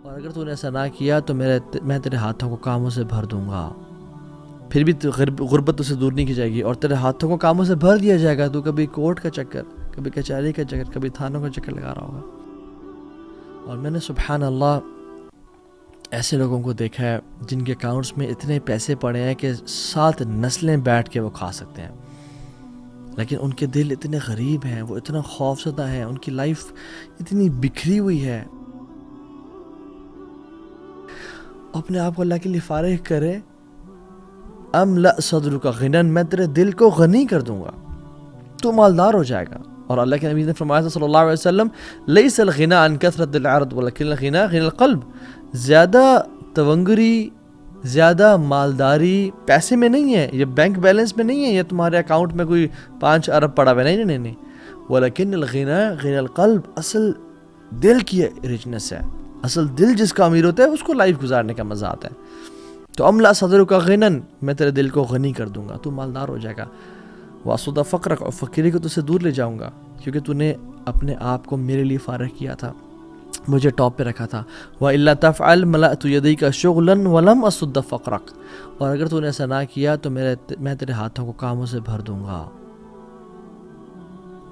اور اگر تو نے ایسا نہ کیا تو میں تیرے ہاتھوں کو کاموں سے بھر دوں گا. پھر بھی غربت اسے دور نہیں کی جائے گی اور تیرے ہاتھوں کو کاموں سے بھر دیا جائے گا. تو کبھی کورٹ کا چکر, کبھی کچہری کا چکر, کبھی تھانوں کا چکر لگا رہا ہوگا. اور میں نے سبحان اللہ ایسے لوگوں کو دیکھا ہے جن کے اکاؤنٹس میں اتنے پیسے پڑے ہیں کہ 7 نسلیں بیٹھ کے وہ کھا سکتے ہیں, لیکن ان کے دل اتنے غریب ہیں, وہ اتنا خوفزدہ ہیں, ان کی لائف اتنی بکھری ہوئی ہے. اپنے آپ کو اللہ کے لیے فارغ کرے. املأ صدرک غنًا, میں تیرے دل کو غنی کر دوں گا, تو مالدار ہو جائے گا. اور اللہ کے نبی نے فرمایا تھا صلی اللہ علیہ وسلم, لیس الغنى عن کثرة العرض ولكن الغنى غنى القلب. زیادہ تونگری, زیادہ مالداری پیسے میں نہیں ہے, یہ بینک بیلنس میں نہیں ہے, یہ تمہارے اکاؤنٹ میں کوئی 5 ارب پڑا ہوا نہیں, نہیں. ولكن الغنى غنى القلب, اصل دل کی رچنس ہے, اصل دل جس کا امیر ہوتا ہے اس کو لائف گزارنے کا مزہ آتا ہے. تو املا صدرک غنًا, میں تیرے دل کو غنی کر دوں گا, تو مالدار ہو جائے گا. واسد فقرک, اور فقیری کو تو سے دور لے جاؤں گا, کیونکہ تو نے اپنے آپ کو میرے لیے فارغ کیا تھا, مجھے ٹاپ پہ رکھا تھا. وَإِلَّا تَفْعَلْ مَلَأْتُ يَدَيْكَ شُغْلًا وَلَمْ أَصُدَّ فَقْرَكَ, اور اگر تو نے ایسا نہ کیا تو میں تیرے ہاتھوں کو کاموں سے بھر دوں گا.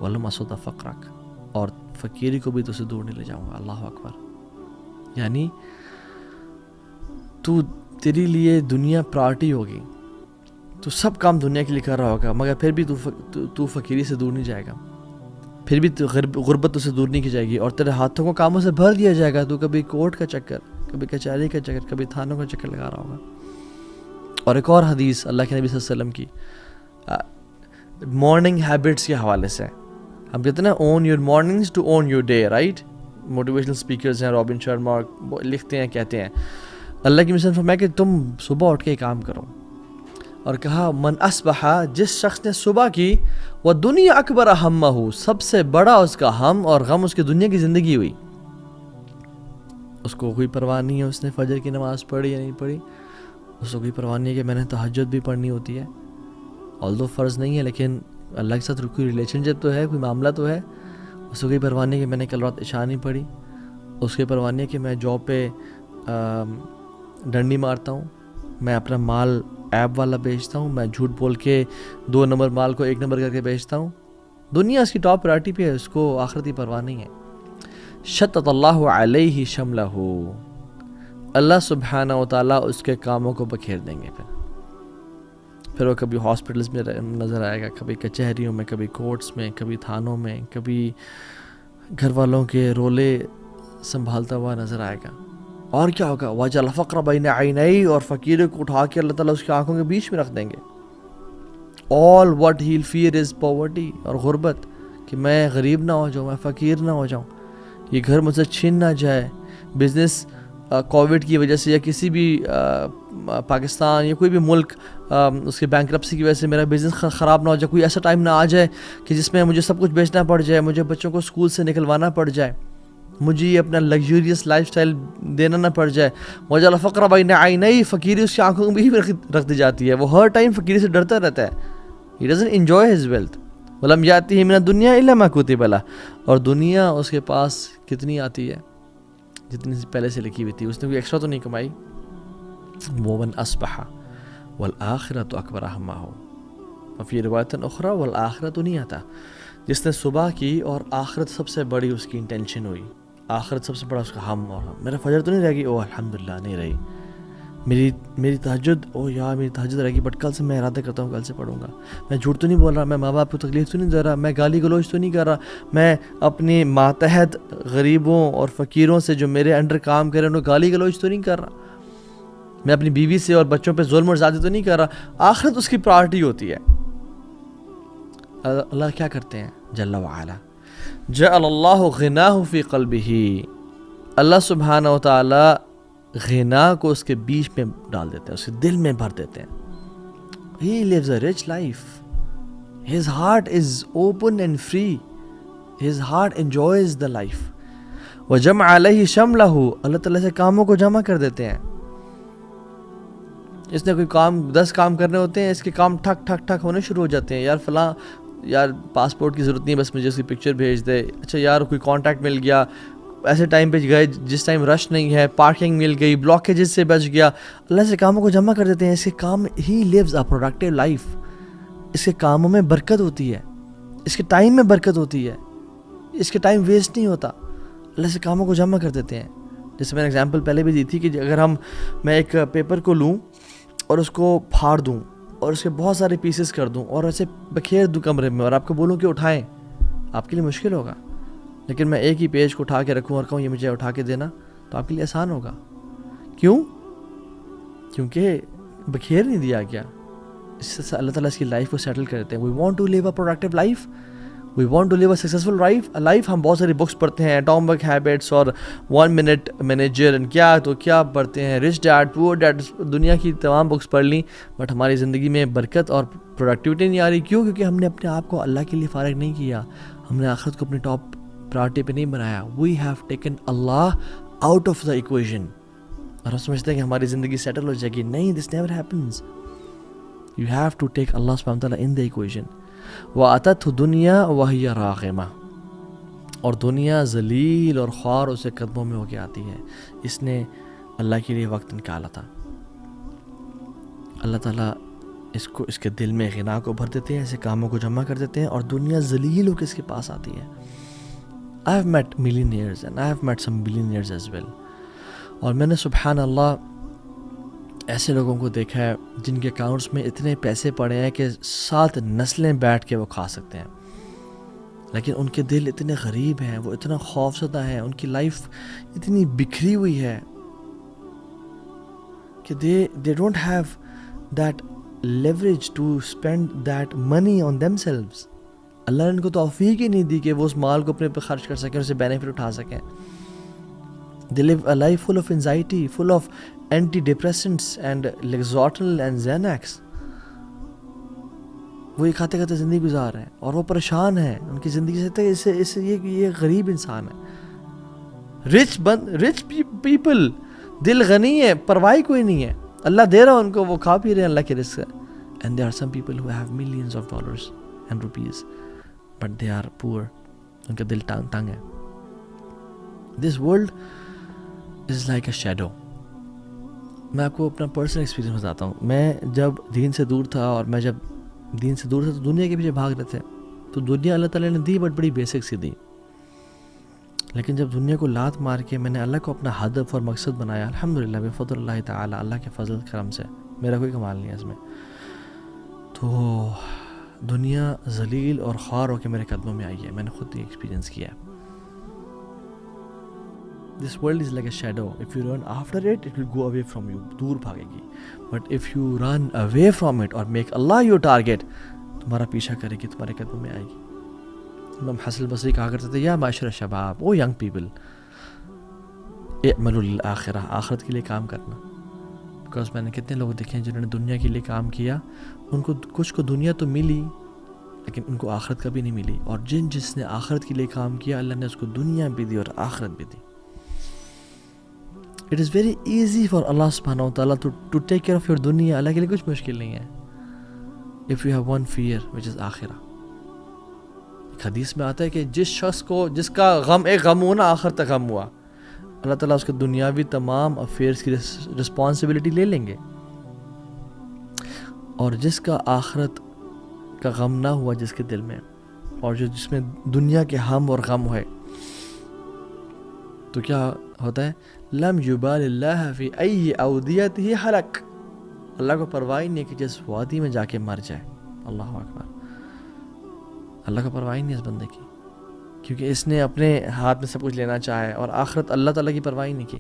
وَلَمْ أَصُدَّ فَقْرَكَ, اور فقیری کو بھی تو سے دور نہیں لے جاؤں گا. اللہ اکبر. یعنی تیری لیے دنیا پرائرٹی ہوگی, تو سب کام دنیا کے لیے کر رہا ہوگا, مگر پھر بھی تو فقیری سے دور نہیں جائے گا, پھر بھی غربت اسے دور نہیں کی جائے گی, اور تیرے ہاتھوں کو کاموں سے بھر دیا جائے گا. تو کبھی کورٹ کا چکر, کبھی کچہری کا چکر, کبھی تھانوں کا چکر لگا رہا ہوگا. اور ایک اور حدیث اللہ کے نبی صلی اللہ علیہ وسلم کی مارننگ ہیبٹس کے حوالے سے, ہم کہتے ہیں نا own your mornings to own your day, right. Motivational speakers ہیں, رابن شرما لکھتے ہیں, کہتے ہیں اللہ کی مثال فرمایا کہ تم صبح اٹھ کے کام کرو, اور کہا من اصبح, جس شخص نے صبح کی, وہ دنیا اکبر ہمہ, سب سے بڑا اس کا ہم اور غم اس کی دنیا کی زندگی ہوئی. اس کو کوئی پرواہ نہیں ہے اس نے فجر کی نماز پڑھی یا نہیں پڑھی, اس کو کوئی پرواہ نہیں ہے کہ میں نے تہجد بھی پڑھنی ہوتی ہے, آلدو فرض نہیں ہے, لیکن اللہ کے ساتھ کوئی ریلیشن شپ تو ہے, کوئی معاملہ تو ہے. اس کو کوئی پرواہ نہیں ہے کہ میں نے کل رات عشاء نہیں پڑھی, اس کی پرواہ نہیں ہے کہ میں جاب پہ ڈنڈی مارتا ہوں, میں اپنا مال ایپ والا بیچتا ہوں, میں جھوٹ بول کے 2 نمبر مال کو 1 نمبر کر کے بیچتا ہوں. دنیا اس کی ٹاپ پرائرٹی پہ ہے, اس کو آخرتی پرواہ نہیں ہے. شتت اللہ علیہ شملہ, اللہ سبحانہ و تعالیٰ اس کے کاموں کو بکھیر دیں گے. پھر وہ کبھی ہاسپٹلز میں نظر آئے گا, کبھی کچہریوں میں, کبھی کورٹس میں, کبھی تھانوں میں, کبھی گھر والوں کے رولے سنبھالتا ہوا نظر آئے گا. اور کیا ہوگا, وَجَعَلَ الْفَقْرَ بَيْنَ عَيْنَيْهِ, اور فقیر کو اٹھا کے اللہ تعالیٰ اس کی آنکھوں کے بیچ میں رکھ دیں گے. all what he'll fear is poverty, اور غربت, کہ میں غریب نہ ہو جاؤں, میں فقیر نہ ہو جاؤں, یہ گھر مجھ سے چھن نہ جائے, بزنس کووڈ کی وجہ سے یا کسی بھی پاکستان یا کوئی بھی ملک اس کے بینکرپسی کی وجہ سے میرا بزنس خراب نہ ہو جائے, کوئی ایسا ٹائم نہ آ جائے کہ جس میں مجھے سب کچھ بیچنا پڑ جائے, مجھے بچوں کو اسکول سے نکلوانا پڑ جائے, مجھے یہ اپنا لگژریس لائف سٹائل دینا نہ پڑ جائے. وَجَعَلَ الْفَقْرَ بَيْنَ عَيْنَيْهِ, فقیری اس کی آنکھوں میں بھی رکھ دی جاتی ہے, وہ ہر ٹائم فقیری سے ڈرتا رہتا ہے. He doesn't enjoy his wealth. وَلَمْ يَأْتِهِ مِنَ الدُّنْيَا إِلَّا مَا كُتِبَ لَهُ, اور دنیا اس کے پاس کتنی آتی ہے, جتنی پہلے سے لکھی ہوئی تھی, اس نے کوئی ایکسٹرا تو نہیں کمائی. وَمَنْ أَصْبَحَ وَالْآخِرَةُ أَكْبَرُ هَمَّهُ, وفي روایت اخرى والآخرة نیتہ, جس نے صبح کی اور آخرت سب سے بڑی اس کی انٹینشن ہوئی, آخرت سب سے بڑا اس کا ہم, اور میرا فجر تو نہیں رہے گی, او الحمدللہ نہیں رہی, میری تہجد, او یار میری تہجد رہے گی, بٹ کل سے میں ارادہ کرتا ہوں کل سے پڑھوں گا, میں جھوٹ تو نہیں بول رہا, میں ماں باپ کو تکلیف تو نہیں دے رہا, میں گالی گلوچ تو نہیں کر رہا, میں اپنی ماتحت غریبوں اور فقیروں سے جو میرے انڈر کام کرے انہوں گالی گلوچ تو نہیں کر رہا, میں اپنی بیوی سے اور بچوں پہ ظلم اور زیادتی تو نہیں کر رہا. آخرت اس کی پرائرٹی ہوتی ہے. اللہ کیا کرتے ہیں جل وعلا, جعل اللہ غناہ فی قلبہ, اللہ سبحانہ و تعالی غنا کو اس کے بیچ میں ڈال دیتے ہیں, اس کے دل میں بھر دیتے ہیں. He lives a rich life. His heart is open and free. His heart enjoys the life. وَجَمْعَ عَلَيْهِ شَمْلَهُ, اللہ تعالیٰ سے کاموں کو جمع کر دیتے ہیں. اس نے کوئی کام 10 کام کرنے ہوتے ہیں, اس کے کام ٹھک ٹھک ٹھک ہونے شروع ہو جاتے ہیں. یار فلاں, یار پاسپورٹ کی ضرورت نہیں, بس مجھے اس کی پکچر بھیج دے. اچھا یار کوئی کانٹیکٹ مل گیا, ایسے ٹائم پہ گئے جس ٹائم رش نہیں ہے, پارکنگ مل گئی, بلاکیجز سے بچ گیا, اللہ سے کاموں کو جمع کر دیتے ہیں. اس کے کام ہی لیوز اے پروڈکٹیو لائف. اس کے کاموں میں برکت ہوتی ہے, اس کے ٹائم میں برکت ہوتی ہے, اس کے ٹائم ویسٹ نہیں ہوتا. اللہ سے کاموں کو جمع کر دیتے ہیں. جیسے میں نے اگزامپل پہلے بھی دی تھی کہ اگر میں ایک پیپر کو لوں اور اس کو پھاڑ دوں اور اس کے بہت سارے پیسز کر دوں اور ایسے بکھیر دوں کمرے میں اور آپ کو بولوں کہ اٹھائیں, آپ کے لیے مشکل ہوگا. لیکن میں ایک ہی پیج کو اٹھا کے رکھوں اور کہوں یہ مجھے اٹھا کے دینا, تو آپ کے لیے آسان ہوگا. کیوں؟ کیونکہ بکھیر نہیں دیا گیا. اس سے اللہ تعالیٰ اس کی لائف کو سیٹل کر دیتے ہیں. We want to live a productive life, we want to live a successful life. ہم بہت ساری بکس پڑھتے ہیں, ایٹامک ہیبٹس اور 1 منٹ مینیجر کیا پڑھتے ہیں, رچ ڈیڈ پور ڈیڈ, دنیا کی تمام بکس پڑھ لیں, بٹ ہماری زندگی میں برکت اور پروڈکٹیوٹی نہیں آ رہی. کیوں؟ کیونکہ ہم نے اپنے آپ کو اللہ کے لیے فارغ نہیں کیا, ہم نے آخرت کو اپنی ٹاپ پرائورٹی پہ نہیں بنایا. We have taken Allah out of the equation, اور ہم سمجھتے ہیں کہ ہماری زندگی سیٹل ہو جائے گی. نہیں, this never happens. You have to take اللہ سبحانہ وتعالیٰ ان دا ایکویژن. وَأَتَتْهُ دُنْيَا وَهِيَ رَاغِمَةٌ, اور دنیا ذلیل اور خوار اسے قدموں میں ہو کے آتی ہے. اس نے اللہ کے لیے وقت نکالا تھا. اللہ تعالیٰ اس کے دل میں غنا کو بھر دیتے ہیں, ایسے کاموں کو جمع کر دیتے ہیں, اور دنیا ذلیل ہو کے اس کے پاس آتی ہے. I have met millionaires and I have met some billionaires as well. اور میں نے سبحان اللہ ایسے لوگوں کو دیکھا ہے جن کے اکاؤنٹس میں اتنے پیسے پڑے ہیں کہ 7 نسلیں بیٹھ کے وہ کھا سکتے ہیں, لیکن ان کے دل اتنے غریب ہیں, وہ اتنا خوف زدہ ہیں, ان کی لائف اتنی بکھری ہوئی ہے کہ they don't have that leverage to spend that money on themselves. اللہ نے ان کو توفیق ہی نہیں دی کہ وہ اس مال کو اپنے پہ خرچ کر سکیں, اسے بینیفٹ اٹھا سکیں. They live a life full of anxiety, full of antidepressants and Lexotanil and Xanax. وہ یہ کھاتے کھاتے زندگی گزار رہے ہیں اور وہ پریشان ہیں ان کی زندگی سے. یہ غریب انسان ہے. رچ پیپل, دل غنی ہے, پرواہ کوئی نہیں ہے, اللہ دے رہا ان کو, وہ کھا پی رہے ہیں اللہ کے رزق سے. And there are some people who have millions of dollars and rupees, but they are poor. ان کا دل تنگ ہے. This world is like a shadow. میں آپ کو اپنا پرسنل ایکسپیرینس بتاتا ہوں. میں جب دین سے دور تھا تو دنیا کے پیچھے بھاگ رہے تھے, تو دنیا اللہ تعالیٰ نے دی بٹ بڑی بیسک سی دی. لیکن جب دنیا کو لات مار کے میں نے اللہ کو اپنا ہدف اور مقصد بنایا, الحمدللہ بفضل اللہ تعالیٰ, اللہ کے فضل کرم سے, میرا کوئی کمال نہیں ہے اس میں, تو دنیا ذلیل اور خوار ہو کے میرے قدموں میں آئی ہے. میں نے خود یہ ایکسپیرینس کیا ہے. This world is like a shadow. If you run after it, it will go away from you. دور بھاگے گی. But if you run away from it or make Allah your target, تمہارا پیچھا کرے گی, تمہارے قدموں میں آئے گی. امام حسن البصری کہا کرتے تھے, یا معاشر الشباب, او ینگ پیپل, اعملوا للآخرہ, آخرت کے لیے کام کرنا. بیکاز میں نے کتنے لوگ دیکھے ہیں جنہوں نے دنیا کے لیے کام کیا, ان کو کچھ کو دنیا تو ملی لیکن ان کو آخرت کبھی نہیں ملی. اور جس نے آخرت کے لیے کام کیا, اللہ نے اس کو دنیا بھی دی اور آخرت بھی دی. It is very easy for Allah subhanahu wa ta'ala to take care of your dunya. اللہ کے لیے کچھ مشکل نہیں ہے. If you have one fear which is آخرہ. ایک حدیث میں آتا ہے کہ جس شخص کو جس کا غم ایک غم ہوا نا, آخرت تک غم ہوا, اللہ تعالیٰ اس کے دنیاوی تمام افیئرس کی رسپانسبلٹی لے لیں گے. اور جس کا آخرت کا غم نہ ہوا جس کے دل میں, اور جس میں دنیا کے ہم اور غم ہوئے, تو کیا ہوتا ہے, لم یبال اللہ فی ای اودیتہ حلق, اللہ کو پرواہ نہیں ہے کہ جس وادی میں جا کے مر جائے. اللہ اکبر, اللہ کو پرواہ نہیں ہے اس بندے کی, کیونکہ اس نے اپنے ہاتھ میں سب کچھ لینا چاہے, اور آخرت اللہ تعالیٰ کی پرواہ نہیں کی.